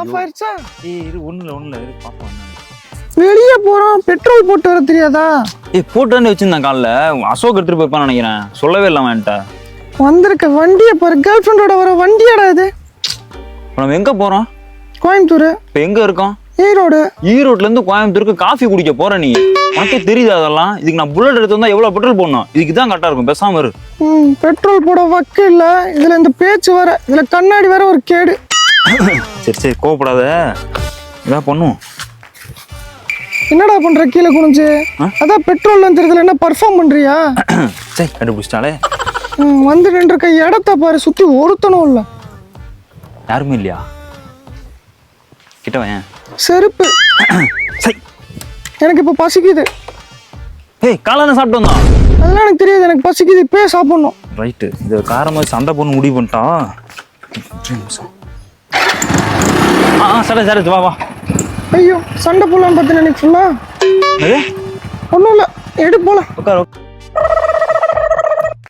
Of ஆயிடுச்சா? இரு ஒண்ணுல இரு பாப்போம். வெளியே போறோம், பெட்ரோல் போட்டு வர தெரியாதா? போட்டு தானே வச்சிருந்தேன் காலைல. அசோக் எடுத்துட்டு போய்ப்பான்னு நினைக்கிறேன். சொல்லவே இல்லை என்கிட்ட. வந்திருக்க வண்டியை பாரு, கேர்ள் ஃப்ரெண்டோட வர வண்டியாடா இது. நம்ம எங்க போறோம்? கோயம்புத்தூர். இப்ப எங்க இருக்கோம்? ஈரோடு. ஈரோட்ல இருந்து கோயம்புத்தூருக்கு காஃபி குடிக்க போற நீ. உனக்கே தெரியுது அதெல்லாம். இதுக்கு நான் புல்லட் எடுத்து வந்தா எவ்வளவு பெட்ரோல் போடணும்? இதுக்கு தான் கரெக்டா இருக்கும். பேசாம இரு. பெட்ரோல் போட வக்கு இல்ல. இதுல இந்த பேச்சு வர, இதுல கண்ணாடி வேற ஒரு கேடு. சரி கோவப்படாத. இதான் பண்ணுவோம். என்னடா பண்ற கீழே குனிஞ்சு? அதான் பெட்ரோல் தெரியுதுல, என்ன பர்ஃபார்ம் பண்றியா? சரி கண்டுபிடிச்சிட்டாலே. வந்து நின்றுக்க இடத்த பாரு, சுத்தி ஒருத்தனும் இல்ல. யாருமே இல்லையா? கிட்டவன் செருப்பு. எனக்கு இப்ப பசிக்குது. காலையில சாப்பிட்டு வந்தான். அதெல்லாம் எனக்கு தெரியாது, எனக்கு பசிக்குது, இப்பயே சாப்பிடணும். ரைட்டு. இது காரமா சண்டை போன்னு முடிவு பண்ணிட்டான். சரி வா. ஐயோ, சண்டை போடலான்னு பார்த்தேன் எனக்கு ஃபுல்லா. ஒன்றும் இல்லை, எடு போல. உட்காரு.